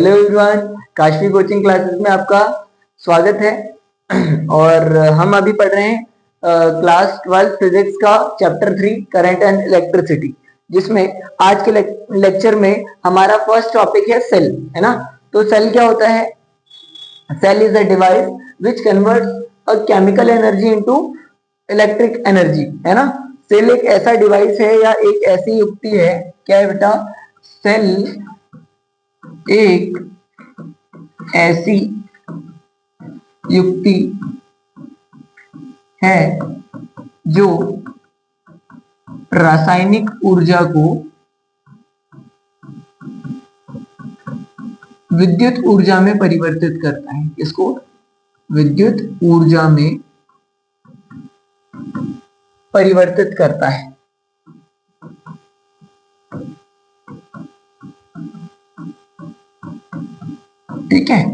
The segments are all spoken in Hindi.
Hello everyone, Kashvi coaching classes में आपका स्वागत है। और हम अभी पढ़ रहे हैं क्लास 12 फिजिक्स का चैप्टर 3 करंट एंड इलेक्ट्रिसिटी, जिसमें आज के लेक्चर में हमारा फर्स्ट टॉपिक है सेल, है ना। तो सेल क्या होता है? Cell is a device which converts a chemical energy into electric energy, है ना। सेल एक ऐसा डिवाइस है या एक ऐसी युक्ति है, क्या है बेटा? सेल एक ऐसी युक्ति है जो रासायनिक ऊर्जा को विद्युत ऊर्जा में परिवर्तित करता है। इसको विद्युत ऊर्जा में परिवर्तित करता है। ठीक है।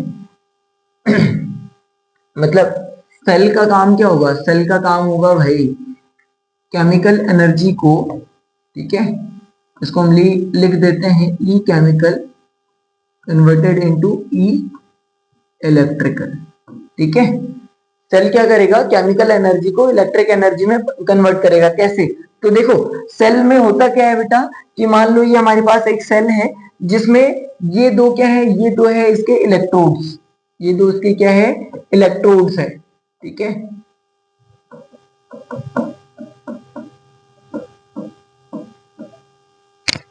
मतलब सेल का काम क्या होगा? सेल का काम होगा भाई केमिकल एनर्जी को, ठीक है, इसको हम लिख देते हैं ई केमिकल कन्वर्टेड इनटू ई इलेक्ट्रिकल। ठीक है। सेल क्या करेगा? केमिकल एनर्जी को इलेक्ट्रिक एनर्जी में कन्वर्ट करेगा। कैसे? तो देखो, सेल में होता क्या है बेटा कि मान लो ये हमारे पास एक सेल है जिसमें ये दो क्या है, ये दो है इसके इलेक्ट्रोड्स, ये दो इसके क्या है, इलेक्ट्रोड्स है। ठीक है।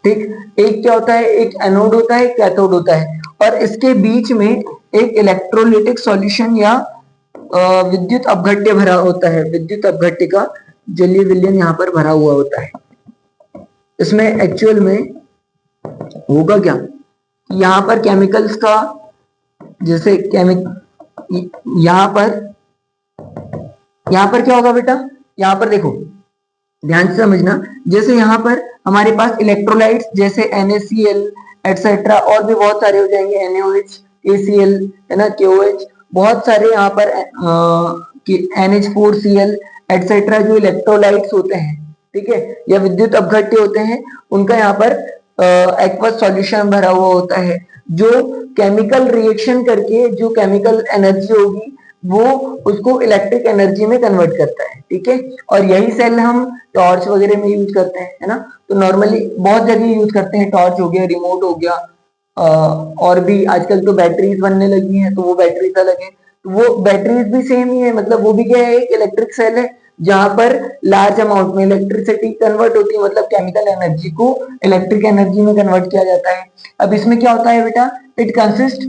ठीक, एक क्या होता है, एक एनोड होता है, एक कैथोड होता है, और इसके बीच में एक इलेक्ट्रोलिटिक सॉल्यूशन या विद्युत अपघट्य भरा होता है। विद्युत अपघट्य का जलीय विलयन यहाँ पर भरा हुआ होता है। इसमें एक्चुअल में होगा क्या, यहाँ पर केमिकल्स का, जैसे यहाँ पर क्या होगा बेटा, यहाँ पर देखो ध्यान से समझना। जैसे यहाँ पर हमारे पास इलेक्ट्रोलाइट्स जैसे NaCl एटसेट्रा, और भी बहुत सारे हो जाएंगे, NaOH, KCl, है ना, KOH, बहुत सारे यहाँ पर NH4Cl एटसेट्रा जो इलेक्ट्रोलाइट्स होते हैं, ठीक है, या विद्युत अपघट्य होते हैं, उनका यहाँ पर एक्वस सॉल्यूशन भरा हुआ होता है, जो केमिकल रिएक्शन करके जो केमिकल एनर्जी होगी वो उसको इलेक्ट्रिक एनर्जी में कन्वर्ट करता है। ठीक है। और यही सेल हम टॉर्च वगैरह में यूज करते हैं, है ना। तो नॉर्मली बहुत जगह यूज करते हैं, टॉर्च हो गया, रिमोट हो गया, और भी आजकल तो बैटरीज बनने लगी हैं, तो वो बैटरीज अलग है, तो वो बैटरीज भी सेम ही है। मतलब वो भी क्या है, एक इलेक्ट्रिक सेल है जहां पर लार्ज अमाउंट में इलेक्ट्रिसिटी कन्वर्ट होती है, मतलब केमिकल एनर्जी को इलेक्ट्रिक एनर्जी में कन्वर्ट किया जाता है। अब इसमें क्या होता है बेटा, इट कंसिस्ट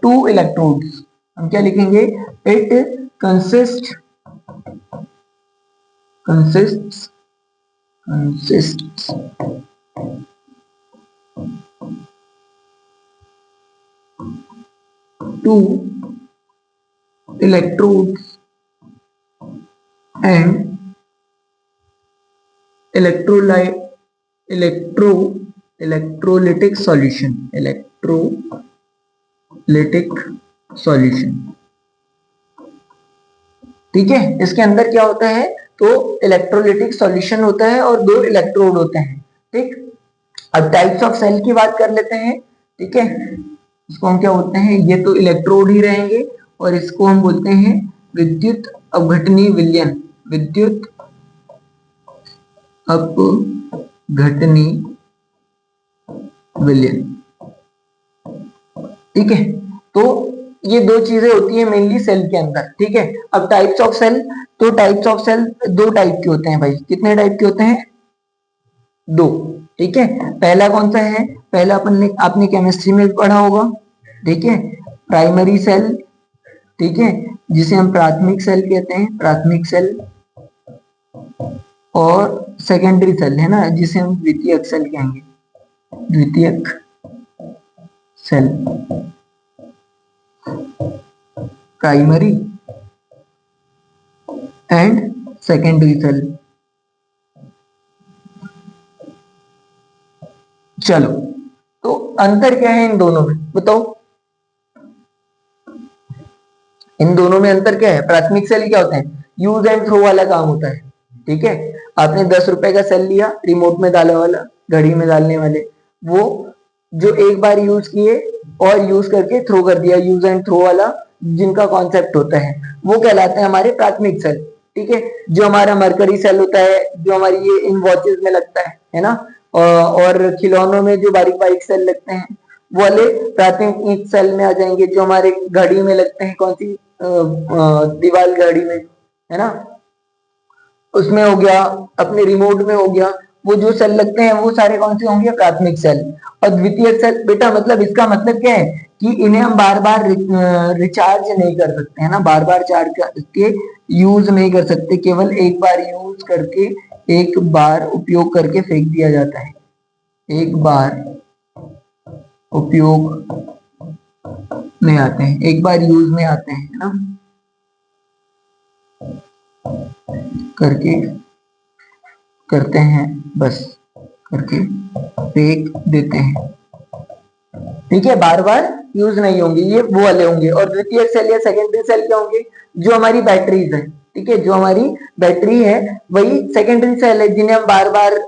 टू इलेक्ट्रोड्स। हम क्या लिखेंगे? It consist to electrodes and electrolytic solution। ठीक है। इसके अंदर क्या होता है, तो इलेक्ट्रोलिटिक सॉल्यूशन होता है और दो इलेक्ट्रोड होते हैं। ठीक। अब टाइप्स ऑफ सेल की बात कर लेते हैं। ठीक है। इसको हम क्या बोलते हैं, ये तो इलेक्ट्रोड ही रहेंगे, और इसको हम बोलते हैं विद्युत अपघटनी विलयन। विद्युत अपघटनी विलयन। ठीक है। तो ये दो चीजें होती है मेनली सेल के अंदर। ठीक है। अब टाइप्स ऑफ सेल, तो टाइप्स ऑफ सेल दो टाइप के होते हैं भाई। कितने टाइप के होते हैं? दो। ठीक है। पहला कौन सा है? पहला आपने केमिस्ट्री में पढ़ा होगा। ठीक है। प्राइमरी सेल, ठीक है, जिसे हम प्राथमिक सेल कहते हैं, प्राथमिक सेल, और सेकेंडरी सेल, है ना, जिसे हम द्वितीयक सेल कहेंगे, द्वितीयक cell. Primary and secondary cell. चलो, तो अंतर क्या है इन दोनों में, बताओ। इन दोनों में अंतर क्या है? प्राथमिक सेल क्या होता है? यूज एंड थ्रो वाला काम होता है। ठीक है। आपने 10 रुपए का सेल लिया, रिमोट में डाला वाला, घड़ी में डालने वाले, वो जो एक बार यूज किए और यूज करके थ्रो कर दिया, यूज एंड थ्रो वाला जिनका कॉन्सेप्ट होता है, वो कहलाते हैं हमारे प्राथमिक सेल। ठीक है, जो हमारा मरकरी सेल होता है, जो हमारी ये इन वॉचेस में लगता है ना, और खिलौनों में जो बारीक बारीक सेल लगते हैं वो वाले प्राथमिक सेल में आ जाएंगे। जो हमारे घड़ी में लगते हैं, कौन सी दीवार घड़ी में, है ना, उसमें हो गया, अपने रिमोट में हो गया, वो जो सेल लगते हैं वो सारे कौन से होंगे, प्राथमिक सेल। और द्वितीयक सेल बेटा, मतलब इसका मतलब क्या है कि इन्हें हम बार बार रिचार्ज नहीं कर सकते, है ना, बार बार चार्ज करके यूज नहीं कर सकते, केवल एक बार यूज करके, एक बार उपयोग करके फेंक दिया जाता है, एक बार उपयोग में आते हैं, एक बार यूज में आते हैं, है ना, करके करते हैं, बस करके फेंक देते हैं। ठीक है, बार बार यूज नहीं होंगे, ये वो वाले होंगे। और द्वितीयक सेल या सेकेंडरी सेल क्या होंगे, जो हमारी बैटरीज है। ठीक है, जो हमारी बैटरी है वही सेकेंडरी सेल है, जिन्हें हम बार बार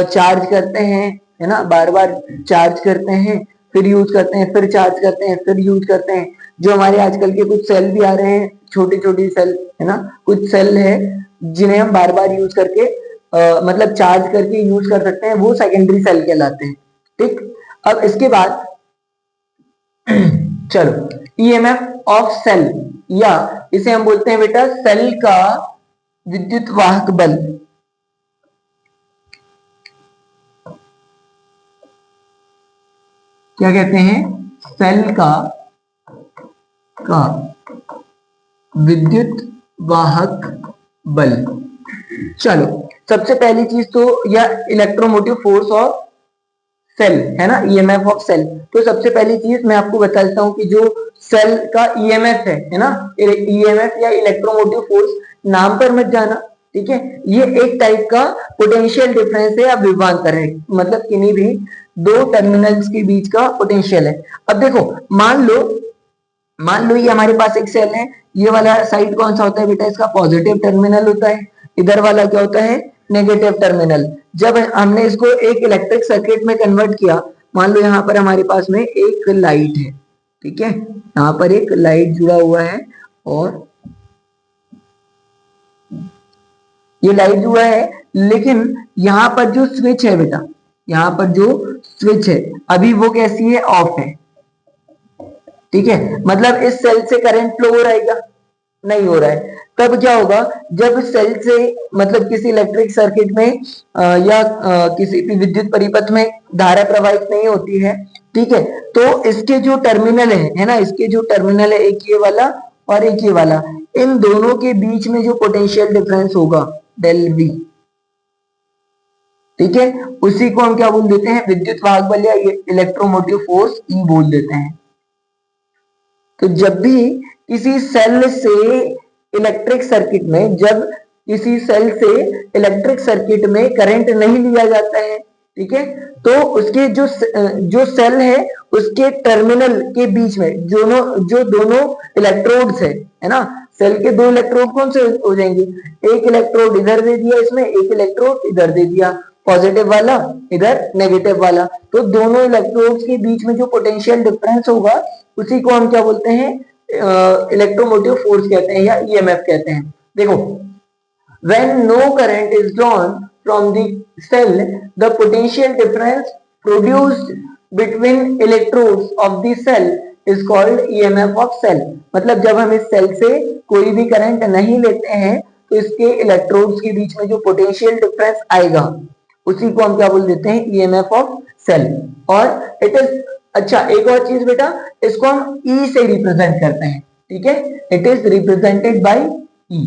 चार्ज करते हैं, है ना, बार बार चार्ज करते हैं, फिर यूज करते हैं, फिर चार्ज करते हैं, फिर यूज करते हैं। जो हमारे आजकल के कुछ सेल भी आ रहे हैं, छोटी छोटी सेल, है ना, कुछ सेल है जिन्हें हम बार बार यूज करके मतलब चार्ज करके यूज कर सकते हैं, वो सेकेंडरी सेल कहलाते हैं। ठीक, अब इसके बाद चलो, ईएमएफ ऑफ सेल, या इसे हम बोलते हैं बेटा सेल का विद्युत वाहक बल। क्या कहते हैं, सेल का विद्युत वाहक बल। चलो, सबसे पहली चीज तो यह इलेक्ट्रोमोटिव फोर्स ऑफ सेल, है ना, ईएमएफ ऑफ सेल। तो सबसे पहली चीज मैं आपको बता देता हूं कि जो सेल का ईएमएफ है ना, ईएमएफ या इलेक्ट्रोमोटिव फोर्स, नाम पर मत जाना, ठीक है, ये एक टाइप का पोटेंशियल डिफरेंस है या विभवांतर है, मतलब किन्हीं भी दो टर्मिनल्स के बीच का पोटेंशियल है। अब देखो, मान लो ये हमारे पास एक सेल है, ये वाला साइड कौन सा होता है बेटा, इसका पॉजिटिव टर्मिनल होता है, इधर वाला क्या होता है, नेगेटिव टर्मिनल। जब हमने इसको एक इलेक्ट्रिक सर्किट में कन्वर्ट किया, मान लो यहाँ पर हमारे पास में एक लाइट है, ठीक है, यहाँ पर एक लाइट जुड़ा हुआ है, और ये लाइट जुड़ा है, लेकिन यहाँ पर जो स्विच है बेटा, यहाँ पर जो स्विच है अभी वो कैसी है, ऑफ है। ठीक है, मतलब इस सेल से करंट फ्लो हो रहा है क्या, नहीं हो रहा है। तब क्या होगा, जब सेल से मतलब किसी इलेक्ट्रिक सर्किट में या किसी भी विद्युत परिपथ में धारा प्रवाहित नहीं होती है, ठीक है, तो इसके जो टर्मिनल है ना, इसके जो टर्मिनल है, एक ये वाला और एक ये वाला, इन दोनों के बीच में जो पोटेंशियल डिफरेंस होगा, डेल वी, ठीक है, उसी को हम क्या बोल देते हैं, विद्युत वाहक बल या इलेक्ट्रोमोटिव फोर्स, ई बोल देते हैं। तो जब भी किसी सेल से इलेक्ट्रिक सर्किट में, जब किसी सेल से इलेक्ट्रिक सर्किट में करंट नहीं लिया जाता है, ठीक है, तो उसके जो सेल है उसके टर्मिनल के बीच में जो दोनों इलेक्ट्रोड्स है ना, सेल के दो इलेक्ट्रोड कौन से हो जाएंगे, एक इलेक्ट्रोड इधर दे दिया इसमें, एक इलेक्ट्रोड इधर दे दिया, पॉजिटिव वाला इधर नेगेटिव वाला, तो दोनों इलेक्ट्रोड्स के बीच में जो पोटेंशियल डिफरेंस होगा उसी को हम क्या बोलते हैं, इलेक्ट्रोमोटिव फोर्स कहते हैं या ईएमएफ कहते हैं। देखो, when no current is drawn from the cell, the potential difference produced between electrodes of the cell is called EMF of cell। मतलब जब हम इस सेल से कोई भी करंट नहीं लेते हैं तो इसके इलेक्ट्रोड्स के बीच में जो पोटेंशियल डिफरेंस आएगा उसी को हम क्या बोल देते हैं, EMF ऑफ सेल। और इट इज, अच्छा एक और चीज बेटा, इसको हम E से रिप्रेजेंट करते हैं, ठीक है, it is represented by E,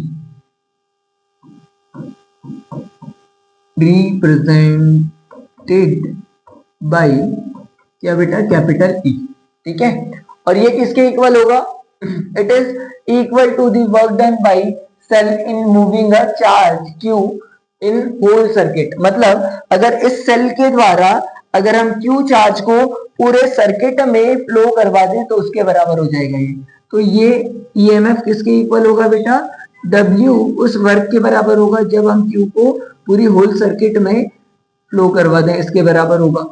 represented by क्या बेटा, कैपिटल E, ठीक है। और ये किसके इक्वल होगा, it is equal to the work done by cell in moving a charge Q in whole circuit. मतलब अगर इस सेल के द्वारा अगर हम Q चार्ज को पूरे सर्किट में फ्लो करवा दें तो उसके बराबर हो जाएगा ये। तो ये ईएमएफ किसके इक्वल होगा बेटा, W उस वर्क के बराबर होगा जब हम Q को पूरी होल सर्किट में फ्लो करवा दें, इसके बराबर होगा,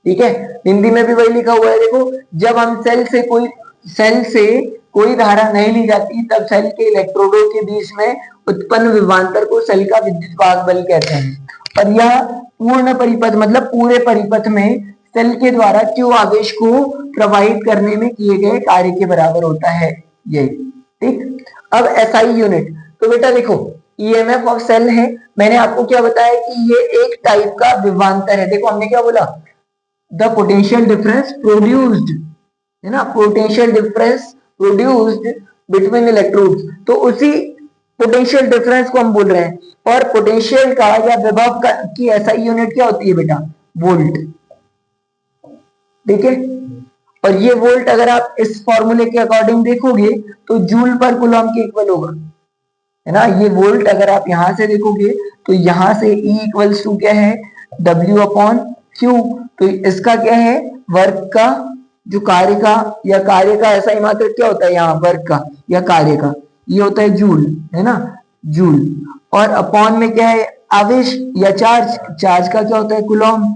ठीक है, हिंदी में भी वही लिखा हुआ है। देखो, जब हम सेल से कोई धारा नहीं ली जाती तब सेल के इलेक्ट्रोडों के बीच में उत्पन्न विभवांतर को सेल का विद्युत वाहक बल कहते हैं। और यह पूर्ण परिपथ मतलब पूरे परिपथ में सेल के द्वारा q आवेश को प्रवाहित करने में किए गए कार्य के बराबर होता है यही। ठीक, अब एसआई यूनिट, तो बेटा देखो ईएमएफ ऑफ सेल है, मैंने आपको क्या बताया कि ये एक टाइप का विभवांतर है। देखो हमने क्या बोला, द पोटेंशियल डिफरेंस प्रोड्यूस्ड, है ना, potential difference produced between electrodes, तो उसी पोटेंशियल डिफरेंस को हम बोल रहे हैं। और पोटेंशियल का या विभव का की एसआई यूनिट क्या होती है बेटा, वोल्ट। ठीक है, और ये वोल्ट अगर आप इस फॉर्मूले के अकॉर्डिंग देखोगे तो जूल पर कूलम के इक्वल होगा, है ना। ये वोल्ट अगर आप यहां से देखोगे तो यहां से E इक्वल्स टू क्या है, W अपॉन Q, तो इसका क्या है, वर्क का जो कार्य का या कार्य का ऐसा ही मात्रक क्या होता है यहाँ, वर्क का या कार्य का, ये होता है जूल, है ना, जूल। और अपॉन में क्या है, आवेश या चार्ज, चार्ज का क्या होता है, कूलॉम।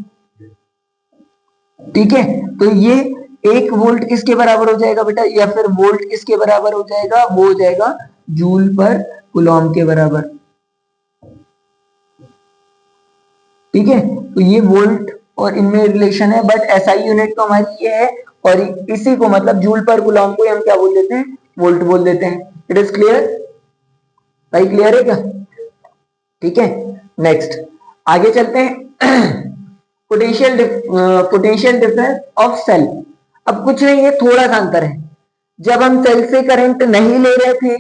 ठीक है, तो ये 1 वोल्ट किसके बराबर हो जाएगा बेटा, या फिर वोल्ट किसके बराबर हो जाएगा, वो हो जाएगा जूल पर कूलॉम के बराबर। ठीक है, तो ये वोल्ट और इनमें रिलेशन है, बट एसआई यूनिट तो हमारी ये है, और इसी को मतलब जूल पर कूलॉम को हम क्या बोल देते हैं, वोल्ट बोल देते हैं। इट इज क्लियर भाई, क्लियर है क्या? ठीक है, नेक्स्ट आगे चलते हैं। Potential difference of cell. अब कुछ नहीं है, थोड़ा सा अंतर है। जब हम सेल से करंट नहीं ले रहे थे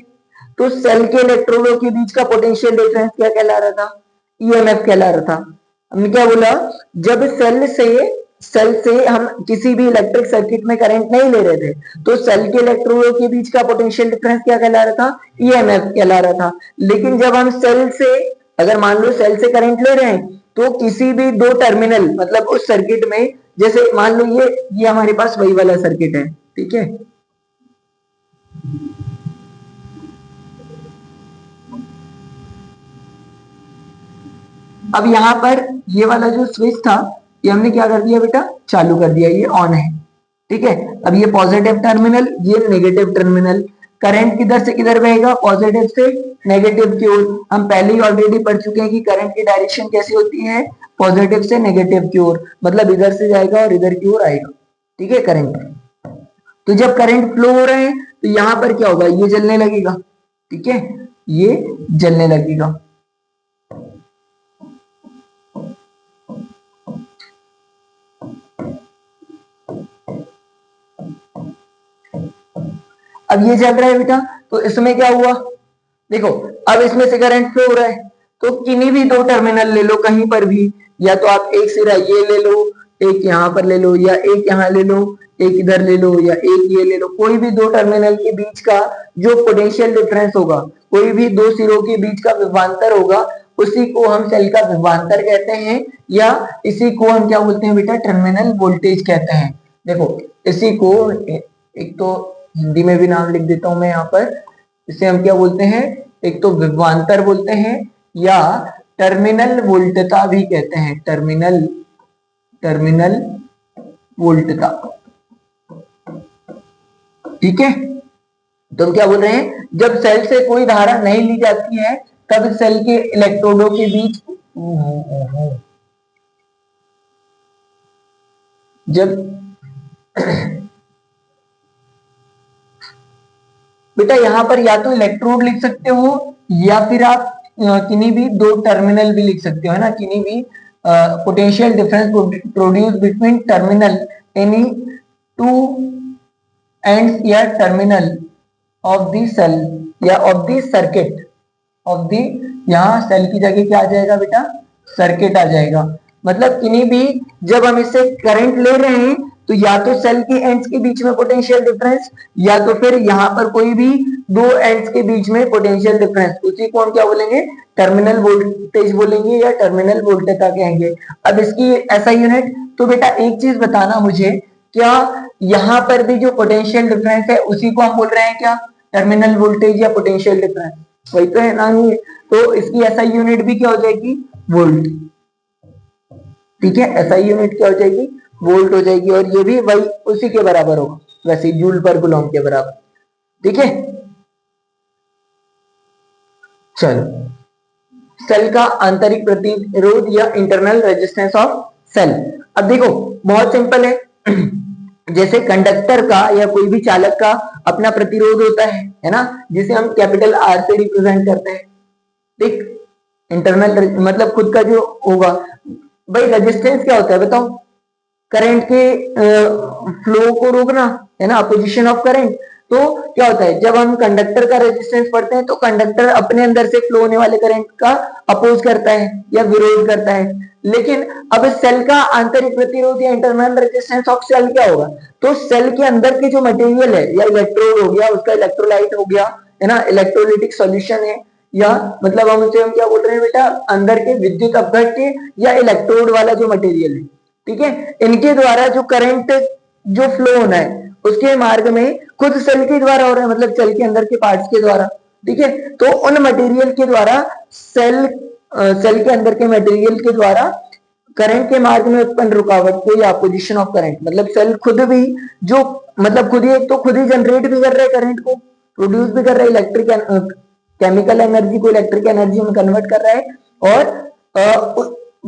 तो सेल के इलेक्ट्रोडों के बीच का पोटेंशियल डिफरेंस क्या कहला रहा था, ईएमएफ कहला रहा था। हमने क्या बोला, जब सेल से हम किसी भी इलेक्ट्रिक सर्किट में करंट नहीं ले रहे थे तो सेल के इलेक्ट्रोडों के बीच का पोटेंशियल डिफरेंस क्या कहला रहा था, ईएमएफ कहला रहा था। लेकिन जब हम सेल से, अगर मान लो सेल से करंट ले रहे हैं तो किसी भी दो टर्मिनल मतलब उस सर्किट में, जैसे मान लो ये हमारे पास वही वाला सर्किट है, ठीक है, अब यहां पर ये वाला जो स्विच था ये हमने क्या कर दिया बेटा, चालू कर दिया, ये ऑन है। ठीक है, अब ये पॉजिटिव टर्मिनल, ये नेगेटिव टर्मिनल, करंट किधर से किधर बहेगा, पॉजिटिव से नेगेटिव की ओर। हम पहले ही ऑलरेडी पढ़ चुके हैं कि करंट की डायरेक्शन कैसी होती है, पॉजिटिव से नेगेटिव की ओर, मतलब इधर से जाएगा और इधर की ओर आएगा। ठीक है, करंट, तो जब करंट फ्लो हो रहे हैं तो यहां पर क्या होगा, ये जलने लगेगा। ठीक है, ये जलने लगेगा। अब ये चल रहा है बेटा, तो इसमें क्या हुआ, देखो अब इसमें से करंट फ्लो हो रहा है, तो किन्हीं भी दो टर्मिनल ले लो कहीं पर भी, या तो आप एक सिरा ये ले लो, एक यहाँ पर ले लो, या एक यहाँ ले लो, एक इधर ले लो, या एक ये ले लो, कोई भी दो टर्मिनल के बीच का जो पोटेंशियल डिफरेंस होगा, कोई भी दो सिरों के बीच का विभवांतर होगा, उसी को हम सेल का विभवांतर कहते हैं, या इसी को हम क्या बोलते हैं बेटा, टर्मिनल वोल्टेज कहते हैं। देखो इसी को एक तो हिंदी में भी नाम लिख देता हूं मैं यहाँ पर, इसे हम क्या बोलते हैं, एक तो विभवांतर बोलते हैं या टर्मिनल वोल्टता भी कहते हैं, टर्मिनल वोल्टता। ठीक है, तो हम क्या बोल रहे हैं, जब सेल से कोई धारा नहीं ली जाती है तब सेल के इलेक्ट्रोडों के बीच जब बेटा यहाँ पर या तो इलेक्ट्रोड लिख सकते हो या फिर आप किन्हीं भी दो टर्मिनल भी लिख सकते हो, है ना, किन्हीं भी potential difference produce between terminal any two ends या टर्मिनल ऑफ द सेल या of the circuit of the, यहाँ सेल की जगह क्या आ जाएगा बेटा, सर्किट आ जाएगा। मतलब किन्हीं भी, जब हम इससे करंट ले रहे हैं तो या तो सेल के एंड्स के बीच में पोटेंशियल डिफरेंस, या तो फिर यहाँ पर कोई भी दो एंड्स के बीच में पोटेंशियल डिफरेंस, उसी को हम क्या बोलेंगे, टर्मिनल वोल्टेज बोलेंगे या टर्मिनल वोल्टता कहेंगे। अब इसकी ऐसा यूनिट, तो बेटा एक चीज बताना मुझे, क्या यहाँ पर भी जो पोटेंशियल डिफरेंस है उसी को हम बोल रहे हैं क्या, टर्मिनल वोल्टेज या पोटेंशियल डिफरेंस, वही तो है ना। तो इसकी ऐसा यूनिट भी क्या हो जाएगी, वोल्ट। ठीक है, ऐसा यूनिट क्या हो जाएगी, वोल्ट हो जाएगी, और ये भी वही उसी के बराबर होगा, वैसे जूल पर कूलम के बराबर। ठीक है, चलो सेल का आंतरिक प्रतिरोध या इंटरनल रेजिस्टेंस ऑफ सेल। अब देखो बहुत सिंपल है जैसे कंडक्टर का या कोई भी चालक का अपना प्रतिरोध होता है ना, जिसे हम कैपिटल आर से रिप्रेजेंट करते हैं। ठीक, इंटरनल मतलब खुद का जो होगा। भाई रेजिस्टेंस क्या होता है बताओ? करंट के फ्लो को रोकना है ना, अपोजिशन ऑफ करंट। तो क्या होता है जब हम कंडक्टर का रेजिस्टेंस पढ़ते हैं तो कंडक्टर अपने अंदर से फ्लो होने वाले करंट का अपोज करता है या विरोध करता है। लेकिन अब सेल का आंतरिक प्रतिरोध या इंटरनल रेजिस्टेंस ऑफ सेल क्या होगा? तो सेल के अंदर के जो मटेरियल है, या इलेक्ट्रोड हो गया, उसका इलेक्ट्रोलाइट हो गया, है ना, इलेक्ट्रोलिटिक सॉल्यूशन है, या मतलब हम क्या बोल रहे हैं बेटा, अंदर के विद्युत अपघट्य या इलेक्ट्रोड वाला जो मटेरियल है, ठीक है, इनके द्वारा जो करंट जो फ्लो होना है उसके मार्ग में खुद सेल के द्वारा हो रहा है, मतलब सेल के अंदर के पार्ट्स के द्वारा। ठीक है, तो उन मटेरियल के द्वारा सेल के अंदर के मटेरियल के द्वारा करंट के मार्ग में उत्पन्न रुकावट को या अपोजिशन ऑफ करंट, मतलब सेल खुद भी जो मतलब खुद ही एक तो खुद ही जनरेट भी कर रहे हैं करंट को, प्रोड्यूस भी कर रहे हैं, इलेक्ट्रिक केमिकल एनर्जी को इलेक्ट्रिक एनर्जी में कन्वर्ट कर रहा है, और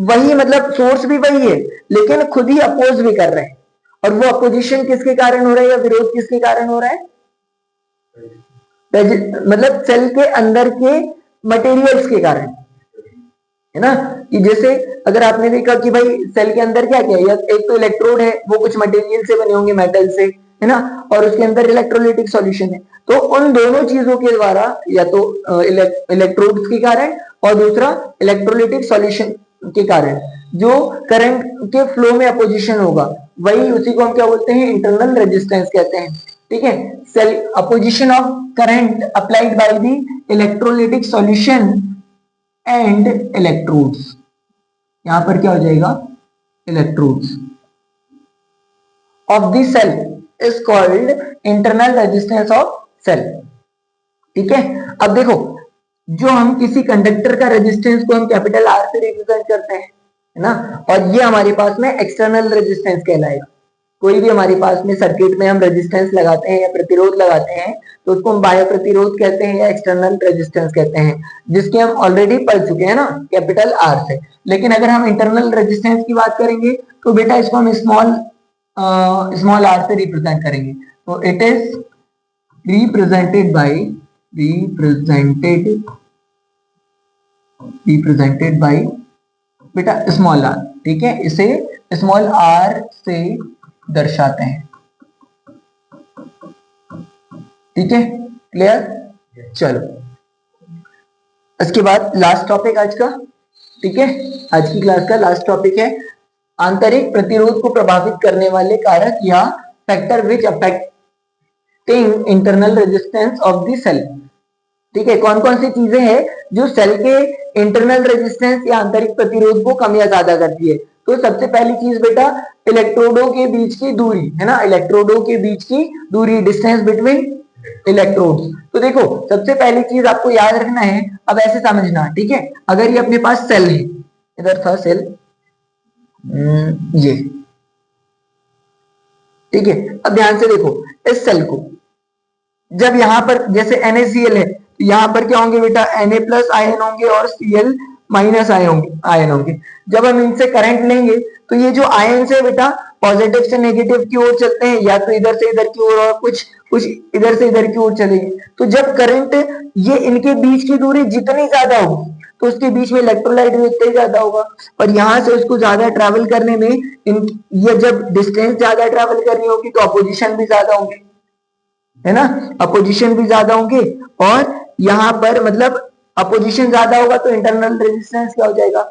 वही मतलब सोर्स भी वही है लेकिन खुद ही अपोज भी कर रहे हैं। और वो अपोजिशन किसके कारण हो रहा है या विरोध किसके कारण हो रहा है? मतलब सेल के अंदर के मटेरियल्स के कारण, है ना। कि जैसे अगर आपने देखा कि भाई सेल के अंदर क्या क्या है, एक तो इलेक्ट्रोड है, वो कुछ मटेरियल से बने होंगे, मेटल से, है ना, और उसके अंदर इलेक्ट्रोलाइटिक सॉल्यूशन है। तो उन दोनों चीजों के द्वारा या तो इलेक्ट्रोड्स के कारण और दूसरा इलेक्ट्रोलाइटिक सॉल्यूशन के कारण जो करंट के फ्लो में अपोजिशन होगा, वही उसी को हम क्या बोलते हैं? इंटरनल रेजिस्टेंस कहते हैं। ठीक है, cell opposition of current applied by the electrolytic solution and electrodes. यहां पर क्या हो जाएगा? Electrodes of the cell is called internal resistance of cell. ठीक है, अब देखो जो हम किसी कंडक्टर का रेजिस्टेंस को हम कैपिटल आर से रिप्रेजेंट करते हैं, है ना, और ये हमारे पास में एक्सटर्नल रेजिस्टेंस कहलाएगा। कोई भी हमारे पास में सर्किट में हम रेजिस्टेंस लगाते हैं या प्रतिरोध लगाते हैं तो उसको हम बाह्य प्रतिरोध कहते हैं या एक्सटर्नल रेजिस्टेंस कहते हैं, जिसके हम ऑलरेडी पढ़ चुके हैं ना कैपिटल आर से। लेकिन अगर हम इंटरनल रेजिस्टेंस की बात करेंगे तो बेटा इसको हम स्मॉल आर से रिप्रेजेंट करेंगे। तो इट इज रिप्रेजेंटेड बाय बेटा स्मॉल आर। ठीक है, इसे स्मॉल आर से दर्शाते हैं। ठीक है, क्लियर? चलो इसके बाद लास्ट टॉपिक आज का, ठीक है, आज की क्लास का लास्ट टॉपिक है आंतरिक प्रतिरोध को प्रभावित करने वाले कारक या factor which affecting internal resistance of the cell. ठीक है, कौन कौन सी चीजें हैं जो सेल के इंटरनल रेजिस्टेंस या आंतरिक प्रतिरोध को कम या ज्यादा करती है? तो सबसे पहली चीज बेटा इलेक्ट्रोडों के बीच की दूरी, है ना, इलेक्ट्रोडों के बीच की दूरी, डिस्टेंस बिटवीन इलेक्ट्रोड्स। तो देखो सबसे पहली चीज आपको याद रखना है, अब ऐसे समझना, ठीक है, अगर ये अपने पास सेल है, इधर था सेल, ये, ठीक है, अब ध्यान से देखो इस सेल को, जब यहां पर जैसे NaCl है, यहां पर क्या होंगे बेटा? Na+ आयन होंगे और Cl- आयन होंगे। जब हम इनसे करंट लेंगे तो ये जो आयन से बेटा पॉजिटिव से नेगेटिव की ओर चलते हैं, या तो इधर से इधर की ओर और कुछ इधर से इधर की ओर चलेंगे। तो जब करंट ये इनके बीच की दूरी जितनी ज्यादा होगी तो उसके बीच में इलेक्ट्रोलाइट भी उतना ही ज्यादा होगा, और यहां से उसको ज्यादा ट्रेवल करने में ये जब डिस्टेंस ज्यादा ट्रेवल करनी होगी तो अपोजिशन भी ज्यादा होंगे, है ना, अपोजिशन भी ज्यादा होंगे, और यहां पर मतलब अपोजिशन ज्यादा होगा तो इंटरनल रेजिस्टेंस क्या हो जाएगा?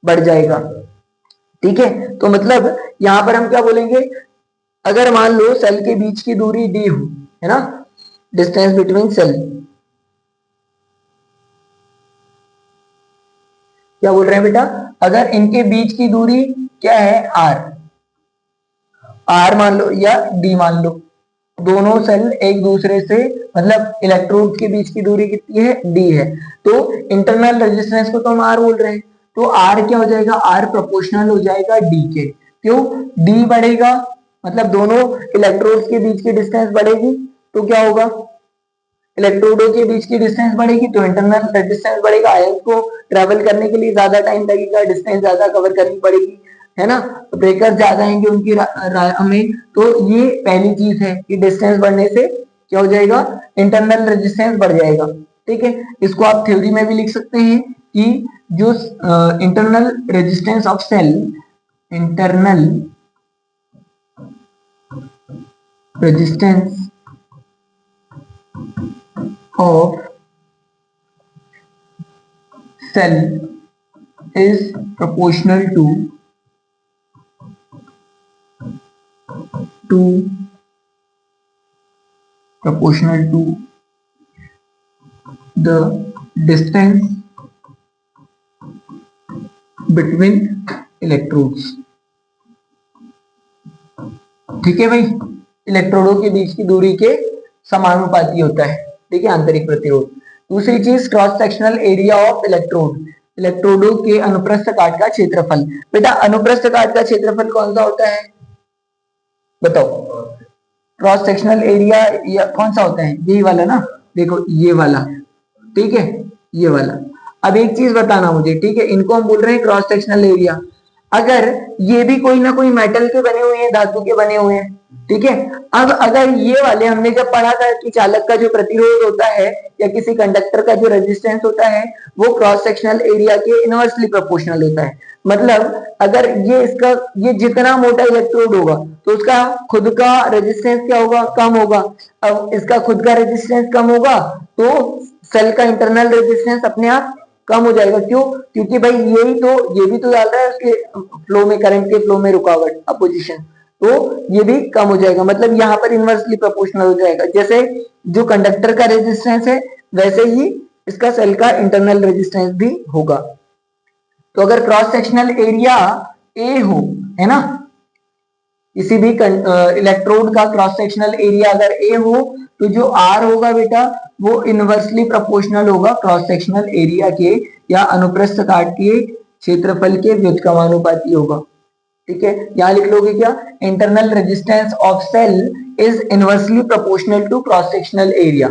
बढ़ जाएगा। ठीक है, तो मतलब यहां पर हम क्या बोलेंगे? अगर मान लो सेल के बीच की दूरी d हो, है ना, डिस्टेंस बिटवीन सेल, क्या बोल रहे हैं बेटा? अगर इनके बीच की दूरी क्या है? r मान लो या d मान लो, दोनों सेल एक दूसरे से मतलब इलेक्ट्रोड के बीच की दूरी कितनी है? d है। तो इंटरनल रेजिस्टेंस को तो हम r बोल रहे हैं, तो r क्या हो जाएगा? r प्रोपोर्शनल हो जाएगा d के। क्यों? डी बढ़ेगा मतलब दोनों इलेक्ट्रोड्स के बीच की डिस्टेंस बढ़ेगी, तो क्या होगा? इलेक्ट्रोडों के बीच की डिस्टेंस बढ़ेगी तो इंटरनल रेजिस्टेंस बढ़ेगा, आयंस को ट्रेवल करने के लिए ज्यादा टाइम लगेगा, डिस्टेंस ज्यादा कवर करनी पड़ेगी, है ना? तो ब्रेकर ज्यादा आएंगे उनकी हमें, तो ये पहली चीज है कि डिस्टेंस बढ़ने से क्या हो जाएगा? इंटरनल रेजिस्टेंस बढ़ जाएगा। ठीक है, इसको आप थ्योरी में भी लिख सकते हैं कि जो internal resistance of cell, internal resistance of cell is proportional to the distance between electrodes। ठीक है भाई, इलेक्ट्रोडों के बीच की दूरी के समानुपाती होता है। ठीक है, आंतरिक प्रतिरोध। दूसरी चीज cross sectional area of electrode, इलेक्ट्रोडों के अनुप्रस्थ काट का क्षेत्रफल। बेटा अनुप्रस्थ काट का क्षेत्रफल कौन सा होता है बताओ? क्रॉस सेक्शनल एरिया कौन सा होता है? यही वाला ना, देखो ये वाला। ठीक है, ये वाला। अब एक चीज बताना मुझे, ठीक है, इनको हम बोल रहे हैं क्रॉस सेक्शनल एरिया। अगर ये भी कोई ना कोई मेटल के बने हुए हैं, धातु के बने हुए हैं, ठीक है। अब अगर ये वाले हमने जब पढ़ा था कि चालक का जो प्रतिरोध होता है या किसी कंडक्टर का जो रेजिस्टेंस होता है वो क्रॉस सेक्शनल एरिया के इनवर्सली प्रोपोर्शनल होता है। मतलब अगर ये जितना मोटा इलेक्ट्रोड होगा तो उसका खुद का रेजिस्टेंस क्या होगा? कम होगा। अब इसका खुद का रेजिस्टेंस कम होगा तो सेल का इंटरनल रेजिस्टेंस अपने आप कम हो जाएगा। क्यों? क्योंकि भाई ये भी तो डाल रहा है उसके फ्लो में, करंट के फ्लो में रुकावट, अपोजिशन, तो ये भी कम हो जाएगा। मतलब यहाँ पर इनवर्सली प्रोपोर्शनल हो जाएगा। जैसे जो कंडक्टर का रेजिस्टेंस है वैसे ही इसका सेल का इंटरनल रेजिस्टेंस भी होगा। तो अगर क्रॉस सेक्शनल एरिया ए हो, है ना, किसी भी इलेक्ट्रोड का क्रॉस सेक्शनल एरिया अगर ए हो तो जो आर होगा बेटा वो इनवर्सली प्रोपोर्शनल होगा क्रॉस सेक्शनल एरिया के या अनुप्रस्थ काट के क्षेत्रफल के व्युत्क्रमानुपाती होगा। ठीक है, यहां लिख लोगे क्या? Internal resistance of cell is inversely proportional to cross sectional area.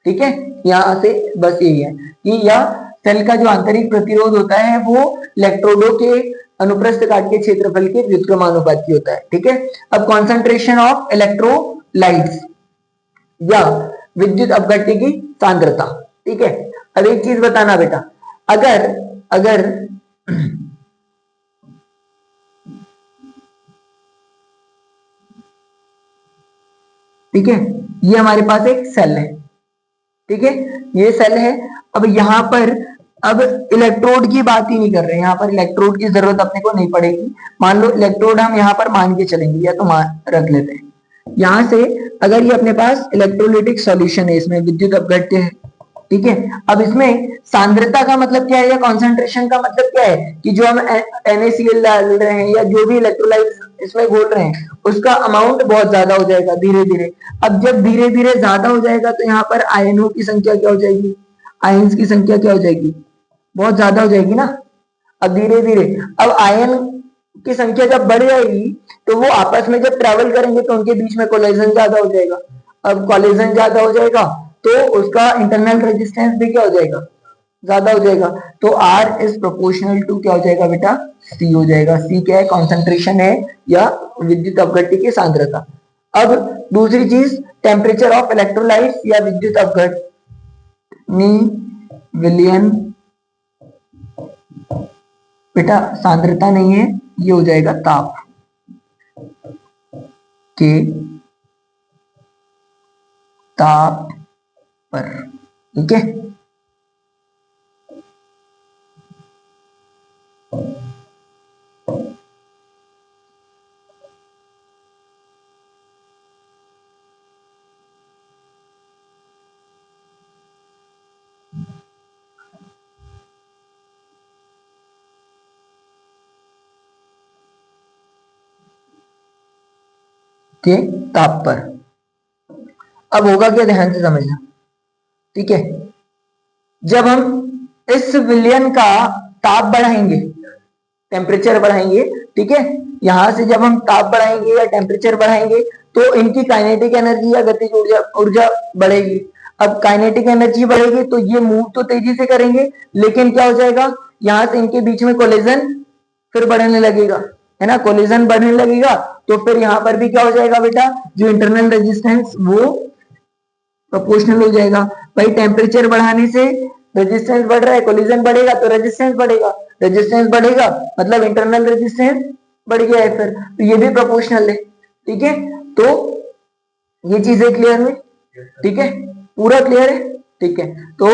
ठीक है, यहां से बस यही है कि या सेल का जो आंतरिक प्रतिरोध होता है वो इलेक्ट्रोडों के अनुप्रस्थ काट के क्षेत्रफल के व्युत्क्रमानुपाती होता है। ठीक है, अब कॉन्सेंट्रेशन ऑफ इलेक्ट्रोलाइट्स या विद्युत अपघट्य की सांद्रता। ठीक है, अब एक चीज बताना बेटा, अगर अगर ठीक है, ये हमारे पास एक सेल है। ठीक है, ये सेल है। अब यहां पर अब इलेक्ट्रोड की बात ही नहीं कर रहे हैं, यहाँ पर इलेक्ट्रोड की जरूरत अपने को नहीं पड़ेगी। मान लो इलेक्ट्रोड हम यहाँ पर मान के चलेंगे या तो रख लेते हैं। यहां से अगर ये अपने पास इलेक्ट्रोलिटिक सॉल्यूशन है, इसमें विद्युत अपघट्य है। ठीक है, अब इसमें सांद्रता का मतलब क्या है या कॉन्सेंट्रेशन का मतलब क्या है कि जो हम NaCl डाल रहे हैं या जो भी इलेक्ट्रोलाइट इसमें घोल रहे हैं उसका अमाउंट बहुत ज्यादा हो जाएगा धीरे धीरे। अब जब धीरे धीरे ज्यादा हो जाएगा तो यहाँ पर आयनों की संख्या क्या हो जाएगी? आयन्स की संख्या क्या हो जाएगी? बहुत ज्यादा हो जाएगी ना। अब धीरे धीरे अब आयन की संख्या जब बढ़ जाएगी तो वो आपस में जब ट्रेवल करेंगे तो उनके बीच में कोलिजन ज्यादा हो जाएगा। अब कोलिजन ज्यादा हो जाएगा तो उसका इंटरनल रेजिस्टेंस भी क्या हो जाएगा? ज्यादा हो जाएगा। तो R इज प्रोपोर्शनल टू क्या हो जाएगा बेटा? C हो जाएगा। C क्या है? कॉन्सेंट्रेशन है या विद्युत अपघट्य की सांद्रता। अब दूसरी चीज टेम्परेचर ऑफ इलेक्ट्रोलाइट्स या विद्युत अपघटनी विलयन, बेटा सांद्रता नहीं है, ये हो जाएगा ताप के ताप पर। ठीक है, के ताप पर। अब होगा क्या, ध्यान से समझना। ठीक है, जब हम इस विलयन का ताप बढ़ाएंगे, टेम्परेचर बढ़ाएंगे, ठीक है। यहां से जब हम ताप बढ़ाएंगे या टेम्परेचर बढ़ाएंगे तो इनकी काइनेटिक एनर्जी या गतिज ऊर्जा ऊर्जा बढ़ेगी। अब काइनेटिक एनर्जी बढ़ेगी तो ये मूव तो तेजी से करेंगे, लेकिन क्या हो जाएगा, यहां से इनके बीच में कोलिजन फिर बढ़ने लगेगा, है ना, कोलिजन बढ़ने लगेगा तो फिर यहाँ पर भी क्या हो जाएगा बेटा, जो इंटरनल रेजिस्टेंस वो प्रोपोर्शनल हो जाएगा। भाई टेम्परेचर बढ़ाने से रेजिस्टेंस बढ़ रहा है, कोलिजन बढ़ेगा तो रेजिस्टेंस बढ़ेगा, रेजिस्टेंस बढ़ेगा मतलब इंटरनल रेजिस्टेंस बढ़ गया है, फिर तो ये भी प्रोपोर्शनल है। ठीक है, तो ये चीजें क्लियर हुई, ठीक है, पूरा क्लियर है। ठीक है, तो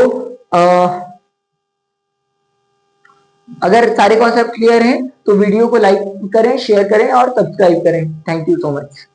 अगर सारे कॉन्सेप्ट क्लियर हैं तो वीडियो को लाइक करें, शेयर करें और सब्सक्राइब करें। Thank you so much.